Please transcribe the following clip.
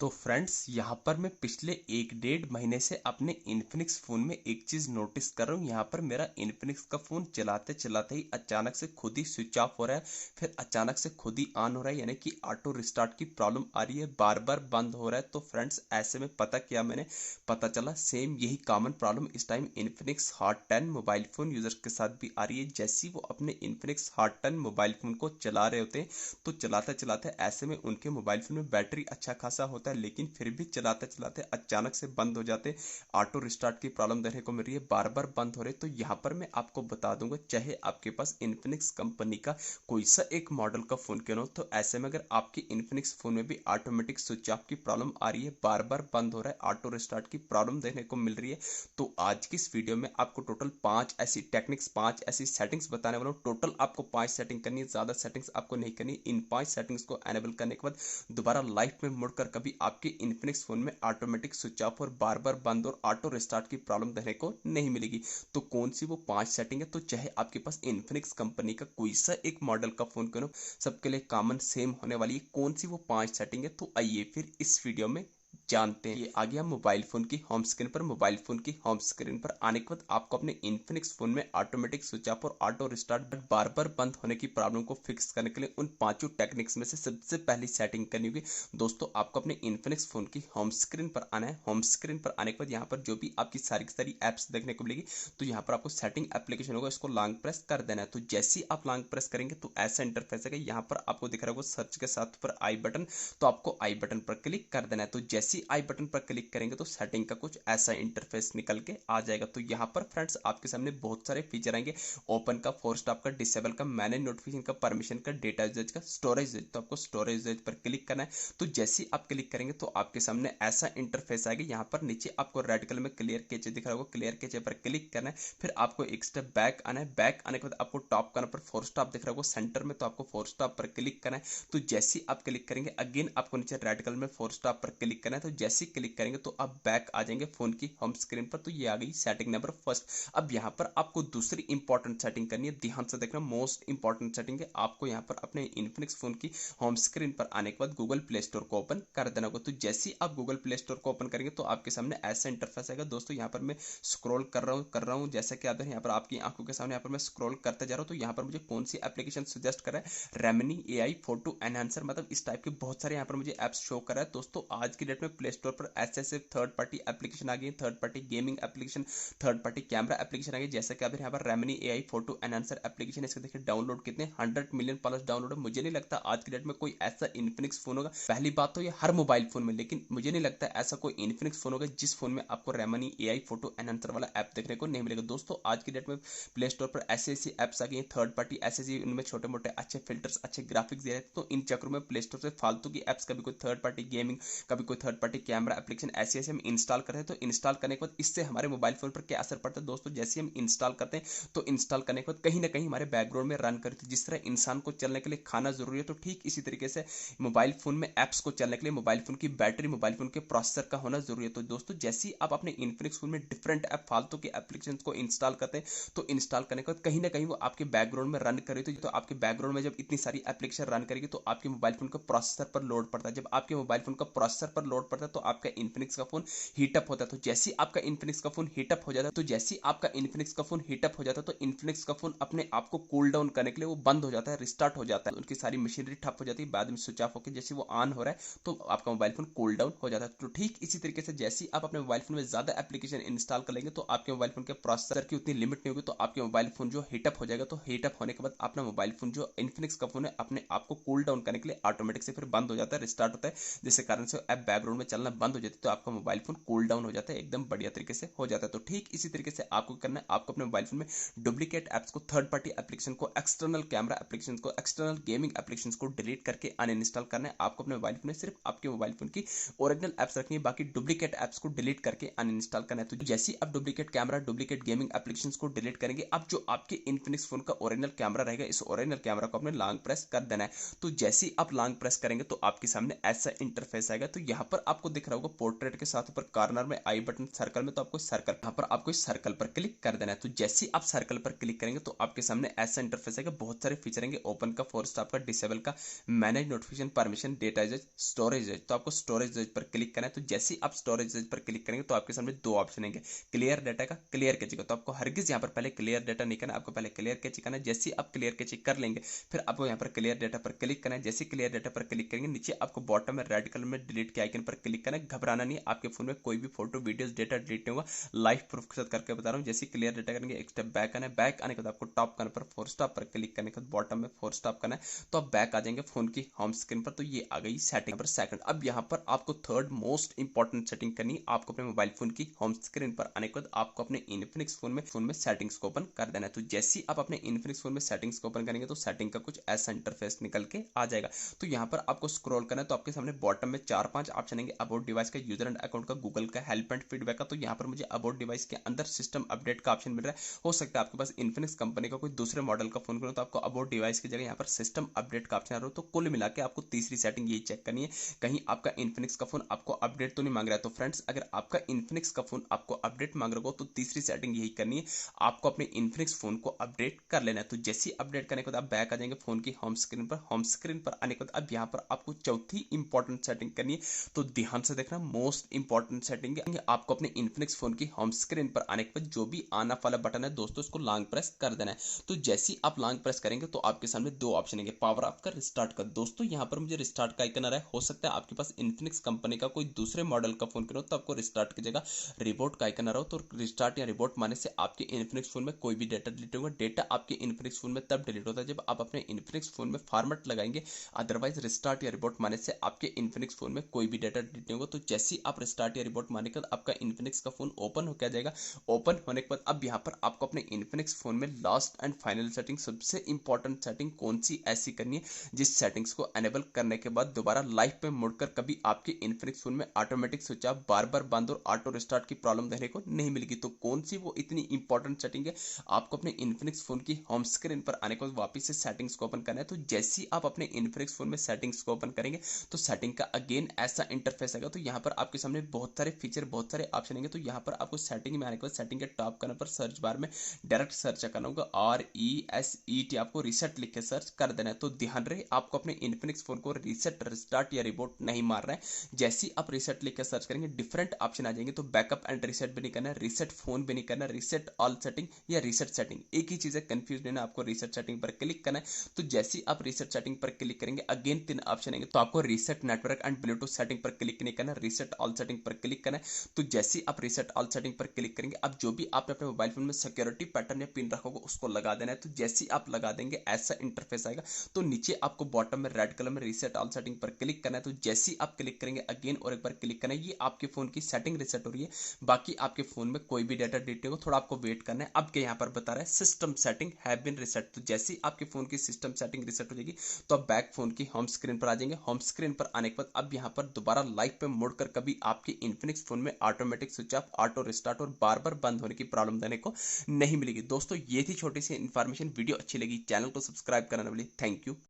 तो फ्रेंड्स यहाँ पर मैं पिछले 1 डेढ़ महीने से अपने इन्फिनिक्स फ़ोन में एक चीज़ नोटिस कर रहा हूँ। यहाँ पर मेरा इन्फिनिक्स का फ़ोन चलाते चलाते ही अचानक से खुद ही स्विच ऑफ हो रहा है, फिर अचानक से खुद ही ऑन हो रहा है, यानी कि ऑटो रिस्टार्ट की प्रॉब्लम आ रही है, बार बार बंद हो रहा है। तो फ्रेंड्स ऐसे में पता किया मैंने, पता चला सेम यही कॉमन प्रॉब्लम इस time Infinix hot 10 mobile phone user के साथ भी आ रही है। जैसे ही वो अपने इन्फिनिक्स हॉट 10 मोबाइल फ़ोन को चला रहे होते हैं तो चलाते चलाते ऐसे में उनके मोबाइल फोन में बैटरी अच्छा खासा होता है, लेकिन फिर भी चलाते चलाते अचानक से बंद हो जाते, ऑटो रिस्टार्ट की प्रॉब्लम देखने को मिल रही है, बार बार बंद हो रहे। तो यहाँ पर मैं आपको बता दूंगा, चाहे आपके पास इन्फिनिक्स कंपनी का कोई सा एक मॉडल का फोन क्यों ना हो, तो ऐसे में अगर आपके इन्फिनिक्स फोन में भी ऑटोमेटिक स्विच ऑफ की प्रॉब्लम आ रही है, बार बार बंद हो रहा है, ऑटो रिस्टार्ट की प्रॉब्लम देखने को मिल रही है, तो आज की इस वीडियो में आपको टोटल 5 ऐसी सेटिंग्स बताने वाला हूँ। टोटल आपको 5 सेटिंग करनी है, ज्यादा सेटिंग्स आपको नहीं करनी। इन 5 सेटिंग्स को एनेबल करने के बाद दोबारा लाइफ में मुड़कर कभी आपके इन्फिनिक्स फोन में ऑटोमेटिक स्विच ऑफ और बार बार बंद और ऑटो रिस्टार्ट की प्रॉब्लम देखने को नहीं मिलेगी। तो कौन सी वो 5 सेटिंग है, तो चाहे आपके पास इन्फिनिक्स कंपनी का कोई सा एक मॉडल का फोन क्यों ना, सबके लिए कॉमन सेम होने वाली है। कौन सी वो 5 सेटिंग है, तो आइए फिर इस वीडियो में जानते हैं। ये आ गया मोबाइल फोन की होम स्क्रीन पर। मोबाइल फोन की होम स्क्रीन पर आने के बाद आपको अपने इन्फिनिक्स फोन में ऑटोमेटिक स्विच ऑफ और ऑटो रिस्टार्ट बार बार बंद होने की प्रॉब्लम को फिक्स करने के लिए उन 5 टेक्निक्स में से सबसे पहली सेटिंग करनी होगी। दोस्तों आपको अपने इन्फिनिक्स फोन की होम स्क्रीन पर आना है। होम स्क्रीन पर आने के बाद यहाँ पर जो भी आपकी सारी की सारी एप्स देखने को मिलेगी, तो यहाँ पर आपको सेटिंग एप्लीकेशन होगा, इसको लॉन्ग प्रेस कर देना है। तो जैसे ही आप लॉन्ग प्रेस करेंगे तो ऐसा इंटरफेस है। यहाँ पर आपको दिख रहा होगा सर्च के साथ पर आई बटन, तो आपको आई बटन पर क्लिक कर देना है। तो जैसे ही आई बटन पर क्लिक करेंगे तो सेटिंग का कुछ ऐसा इंटरफेस निकल के आ जाएगा। तो यहाँ पर फ्रेंड्स आपके सामने बहुत सारे फीचर आएंगे, ओपन का, फोर स्टॉप का, डिसेबल का, मैनेज नोटिफिकेशन का, परमिशन का, डेटा यूजेज का, स्टोरेज यूजेज। तो आपको स्टोरेज यूजेज पर क्लिक करना है। तो जैसे ही आप क्लिक करेंगे तो आपके सामने ऐसा इंटरफेस आएगा। यहाँ पर नीचे आपको रेड कलर में क्लियर कैचे दिख रहा होगा, क्लियर कैचे पर क्लिक करना है। फिर आपको एक स्टेप बैक आना है। बैक आने के बाद आपको टॉप करना पर फोर स्टॉप दिख रहा होगा सेंटर में, तो आपको फोर स्टॉप पर क्लिक करना है। तो जैसे ही आप क्लिक करेंगे अगेन आपको नीचे रेड कलर में फोर स्टॉप पर क्लिक करना है। तो जैसे ही क्लिक करेंगे तो आप बैक आ जाएंगे फोन की होम स्क्रीन पर। तो ये आ गई सेटिंग नंबर फर्स्ट। अब यहाँ पर आपको दूसरी इंपॉर्टेंट सेटिंग करनी है, ध्यान से देखना, मोस्ट इंपॉर्टेंट सेटिंग है। आपको यहाँ पर अपने इन्फिनिक्स फोन की होम स्क्रीन पर आने के बाद गूगल प्ले स्टोर को ओपन कर देना होगा। तो जैसे ही आप गूगल प्ले स्टोर को ओपन करेंगे तो आपके सामने ऐसा इंटरफेस आएगा। दोस्तों यहाँ पर मैं स्क्रॉल कर रहा हूँ जैसा कि आप यहाँ पर आपकी आंखों के सामने यहाँ पर मैं स्क्रॉल करते जा रहा हूँ। तो यहाँ पर मुझे कौन सी एप्लीकेशन सजेस्ट कर रहा है, रेमनी एआई फोटो एनहांसर, मतलब इस टाइप के बहुत सारे यहाँ पर मुझे ऐप्स शो कर रहा है। दोस्तों आज की डेट में प्ले स्टोर पर ऐसे थर्ड पार्टी एप्लीकेशन आ गई, third party gaming application, third party camera application आ गई, जैसे कि आप यहाँ पर Remini AI photo enhancer application, इसके देखिए डाउनलोड कितने 100 मिलियन प्लस डाउनलोड है। मुझे नहीं लगता आज की डेट में कोई ऐसा इन्फिनिक्स फोन होगा, पहली बात तो ये हर मोबाइल फोन में, लेकिन मुझे नहीं लगता ऐसा कोई इन्फिनिक्स फोन होगा जिस फोन में आपको रेमनी एआई फोटो एनहांसर वाला ऐप देखने को नहीं मिलेगा। दोस्तों आज की डेट में प्ले स्टोर पर ऐसी ऐसी ऐप्स आ गई हैं थर्ड पार्टी, ऐसे उनमें छोटे मोटे अच्छे फिल्टर्स, अच्छे ग्राफिक्स दे रहे हैं। तो इन चक्रों में प्ले स्टोर से फालतू की ऐप्स, कभी कोई थर्ड पार्टी गेमिंग, कभी कोई थर्ड पार्टी कैमरा एप्लीकेशन, ऐसे ऐसे हम इंस्टॉल करते हैं। तो इंस्टॉल करने के बाद इससे हमारे मोबाइल फोन पर क्या असर पड़ता है दोस्तों, जैसे हम इंस्टॉल करते हैं तो इंस्टॉल करने के बाद कहीं ना कहीं हमारे बैकग्राउंड में रन करते हैं। जिस तरह इंसान को चलने के लिए खाना जरूरी है, तो ठीक इसी तरीके से मोबाइल फोन में ऐप्स को चलने के लिए मोबाइल फोन की बैटरी, मोबाइल फोन के प्रोसेसर का होना जरूरी है। तो दोस्तों जैसे ही आप अपने इन्फिनिक्स फोन में डिफरेंट ऐप, फालतू के एप्लीकेशन को इंस्टॉल करते हैं, तो इंस्टॉल करने के बाद कहीं ना कहीं वो आपके बैकग्राउंड में रन करे। तो आपके बैकग्राउंड में जब इतनी सारी एप्लीकेशन रन करेगी तो आपके मोबाइल फोन का प्रोसेसर पर लोड पड़ता है। जब आपके मोबाइल फोन का प्रोसेसर पर लोड पड़ता है तो आपका इन्फिनिक्स का फोन हीटअप होता है। तो जैसे ही आपका इन्फिनिक्स का फोन हीटअप हो जाता है, तो जैसे ही आपका इन्फिनिक्स का फोन हीटअप हो जाता है तो इन्फिनिक्स का फोन अपने आप को कूल डाउन करने के लिए वो बंद हो जाता है, रिस्टार्ट हो जाता है, उनकी सारी मशीनरी ठप हो जाती है, बाद में स्विच ऑफ होकर जैसे वो ऑन हो रहा है तो आपका मोबाइल फोन कूल डाउन हो जाता है। तो ठीक इसी तरीके से जैसे ही आप अपने मोबाइल फोन में ज्यादा एप्लीकेशन इंस्टॉल कर लेंगे तो आपके मोबाइल फोन के प्रोसेसर की उतनी लिमिट नहीं होगी, तो आपके मोबाइल फोन जो हीटअप हो जाएगा। तो हीटअप होने के बाद अपना मोबाइल फोन जो इन्फिनिक्स का फोन है अपने आप को कूल डाउन करने के लिए ऑटोमेटिक से फिर बंद हो जाता है, रिस्टार्ट होता है, जिसके कारण से ऐप बैकग्राउंड में चलना बंद हो जाती है। तो आपका मोबाइल फोन कूल डाउन हो जाता है, एकदम बढ़िया तरीके से हो जाता है। तो ठीक इसी तरीके से आपको करना है, आपको अपने मोबाइल फोन में डुप्लीकेट एप्स को, थर्ड पार्टी एप्लीकेशन को, एक्सटर्नल कैमरा एप्लीकेशन को, एक्सटर्नल गेमिंग एप्लीकेशन को डिलीट करके अनइंस्टॉल करना है। आपको अपने मोबाइल फोन में सिर्फ आपके मोबाइल फोन की ओरिजिनल एप्स रखनी है, बाकी डुप्लीकेट एप्स को डिलीट करके अनइंस्टॉल करना है। तो जैसे ही आप duplicate camera, duplicate gaming application को डिलीट करेंगे, अब जो आपके इन्फिनिक्स फोन का ओरिजिनल कैमरा रहेगा, इस ओरिजिनल कैमरा को अपने लॉन्ग प्रेस कर देना है। तो जैसे ही आप लॉन्ग प्रेस करेंगे तो आपके सामने ऐसा इंटरफेस आएगा। तो यहाँ पर आपको दिख रहा होगा पोर्ट्रेट के साथ ऊपर कॉर्नर में आई बटन सर्कल में, तो आपको सर्कल, यहाँ पर आपको इस सर्कल पर क्लिक कर देना है। तो जैसे ही आप सर्कल पर क्लिक करेंगे तो आपके सामने ऐसा इंटरफेस आएगा, बहुत सारे फीचर आएंगे, ओपन का, फोर्स आपका, डिसेबल का, manage notification, permission, data usage, storage usage. तो आपको स्टोरेज यूजेज पर क्लिक करना है। तो जैसे ही आप स्टोरेज यूजेज पर क्लिक करेंगे तो आपके सामने दो ऑप्शन आएंगे, क्लियर डाटा का, क्लियर कैचे का। तो आपको हरगिज यहाँ पर पहले क्लियर डाटा नहीं करना, आपको पहले क्लियर कैचे करना है। जैसे आप क्लियर कैचे कर लेंगे फिर आपको यहाँ पर क्लियर डाटा पर क्लिक करना है। जैसे क्लियर डाटा पर क्लिक करेंगे नीचे आपको बॉटम में रेड कलर में डिलीट के आइकन पर क्लिक करना है। घबराना नहीं, आपके फोन में कोई भी फोटो वीडियोस डेटा डिलीट नहीं होगा, लाइव प्रूफ के साथ करके बता रहा हूँ। जैसे क्लियर डाटा करेंगे एक स्टेप बैक आना है, बैक आने के बाद आपको टॉप करने पर फोर स्टॉप पर क्लिक करने के बाद बॉटम में फोर स्टॉप करना है, तो आप बैक आ जाएंगे फोन की होम स्क्रीन पर। तो ये आ गई सेटिंग पर सेकंड। अब यहाँ पर आपको थर्ड मोस्ट इंपॉर्टेंट सेटिंग करनी है, आपको अपने मोबाइल फोन की होम स्क्रीन पर आने के बाद आपको अपने इन्फिनिक्स फोन में सेटिंग्स को ओपन कर देना है। तो जैसे ही आप अपने इन्फिनिक्स फोन में सेटिंग्स को ओपन करेंगे तो सेटिंग का कुछ ऐसा इंटरफेस निकल के आ जाएगा। तो यहाँ पर आपको स्क्रॉल करना है, तो आपके सामने बॉटम में 4-5 ऑप्शन आएंगे, अबाउट डिवाइस का, यूजर एंड अकाउंट का, गूगल का, हेल्प एंड फीडबैक का। तो यहाँ पर मुझे अबाउट डिवाइस के अंदर सिस्टम अपडेट का ऑप्शन मिल रहा है। हो सकता है आपके पास इन्फिनिक्स कंपनी का कोई दूसरे मॉडल का फोन करो तो आपको अबाउट डिवाइस की जगह यहाँ पर सिस्टम अपडेट का ऑप्शन आ रहा हो। तो कुल मिला के आपको तीसरी सेटिंग यही चेक करनी है, कहीं आपका इन्फिनिक्स का फोन आपको अपडेट तो नहीं मांग रहा है। तो फ्रेंड्स अगर आपका इन्फिनिक्स का फोन आपको अपडेट मांग रहा हो तो तीसरी सेटिंग यही करनी है, आपको अपने इन्फिनिक्स फोन को अपडेट कर लेना है। तो जैसे ही अपडेट करने के बाद आप बैक आ जाएंगे फोन की होम स्क्रीन पर। होम स्क्रीन पर आने के बाद अब यहाँ पर आपको चौथी इंपॉर्टेंट सेटिंग करनी है, तो ध्यान से देखना, मोस्ट इंपॉर्टेंट सेटिंग है। आपको अपने इन्फिनिक्स फोन की होम स्क्रीन पर आने के बाद जो भी ऑन ऑफ वाला बटन है दोस्तों उसको लॉन्ग प्रेस कर देना है। तो जैसे ही आप लॉन्ग प्रेस करेंगे तो आपके सामने दो ऑप्शन है, पावर ऑफ का, रिस्टार्ट का। दोस्तों यहाँ पर मुझे रिस्टार्ट का आइकन आ रहा है, हो सकता है आपके पास इन्फिनिक्स कंपनी का कोई दूसरे मॉडल का फोन करो तो आपको रिस्टार्ट की जगह रिबोट का आइकन आ रहा हो। तो रिस्टार्ट या रिबोट माने से आपके इन्फिनिक्स फोन में कोई भी डेटा डिलीट होगा। डेटा आपके इन्फिनिक्स फोन में तब डिलीट होता है जब आप अपने इन्फिनिक्स फोन में फॉर्मेट लगाएंगे, अदरवाइज रिस्टार्ट या रिबोट माने से आपके इन्फिनिक्स फोन में कोई भी डेटा डिलीट नहीं होगा। तो जैसे ही आप रिस्टार्ट या रिबोट माने के बाद आपका इन्फिनिक्स का फोन ओपन होकर आ जाएगा। ओपन होने के बाद अब यहाँ पर आपको अपने इन्फिनिक्स फोन में लास्ट एंड फाइनल सेटिंग, सबसे इंपॉर्टेंट सेटिंग कौन सी ऐसी करनी है जिस सेटिंग्स को एनेबल करने के बाद दोबारा लाइफ पे मुड़कर कभी आपके इन्फिनिक्स फोन में ऑटोमेटिक स्विच ऑफ, बार बार बंद और ऑटो रिस्टार्ट की प्रॉब्लम देखने को नहीं मिलेगी। तो कौन सी वो इतनी इंपॉर्टेंट सेटिंग है, आपको अपने इन्फिनिक्स फोन की होम स्क्रीन पर आने के बाद वापस से सेटिंग्स को ओपन करना है। तो जैसे ही आप अपने इन्फिनिक्स फोन में सेटिंग्स को ओपन करेंगे तो सेटिंग का अगेन ऐसा इंटरफेस आएगा। तो यहाँ पर आपके सामने बहुत सारे फीचर, बहुत सारे ऑप्शन आएंगे। तो यहाँ पर आपको सेटिंग में आने के बाद सेटिंग के टॉप करने पर सर्च बार में डायरेक्ट सर्च करना होगा, RESET, आपको रीसेट लिख के सर्च कर देना है। तो ध्यान रहे आपको अपने इन्फिनिक्स फोन को रीसेट, रिस्टार्ट या रिबोट नहीं मार रहा है। जैसे ही आप रीसेट लिख के सर्च करेंगे डिफरेंट ऑप्शन आ जाएंगे। तो बैकअप एंड रीसेट भी नहीं करना है, रीसेट फोन भी नहीं करना है, रीसेट ऑल सेटिंग या रीसेट सेटिंग एक ही चीज है, कंफ्यूज नहीं ना, आपको रीसेट सेटिंग पर क्लिक करना है। तो जैसे ही आप रीसेट सेटिंग पर क्लिक करेंगे अगेन 3 ऑप्शन आएंगे। तो आपको reset network and Bluetooth setting पर क्लिक नहीं करना, रीसेट ऑल सेटिंग पर क्लिक करना है। तो जैसे ही आप रीसेट ऑल सेटिंग पर क्लिक करेंगे अब जो भी आपने अपने मोबाइल फोन में सिक्योरिटी पैटर्न या पिन रखोगे उसको लगा देना है। तो जैसे ही आप लगा देंगे ऐसा इंटरफेस आएगा। तो नीचे आपको बॉटम में रेड कलर में रीसेट ऑल सेटिंग पर क्लिक करना है। तो जैसे ही आप क्लिक करेंगे अगेन और एक बार क्लिक करना है, ये आपके फोन की सेटिंग रीसेट हो रही है। बाकी आपके फोन में कोई भी डाटा डिलीट होगा, थोड़ा आपको वेट करना है। अब के यहाँ पर बता रहा है system setting have been reset. तो जैसे ही आपके फोन की सिस्टम सेटिंग रीसेट हो जाएगी तो आप बैक फोन की होम स्क्रीन पर आ जाएंगे। होम स्क्रीन पर आने के बाद अब यहाँ पर दोबारा लाइफ पे मुड़कर कभी आपके इन्फिनिक्स फोन में automatic switch off, auto restart और बार बार बंद होने की प्रॉब्लम देने को नहीं मिलेगी। दोस्तों ये थी छोटी सी इन्फॉर्मेशन, वीडियो अच्छी लगी चैनल को सब्सक्राइब करना, थैंक यू।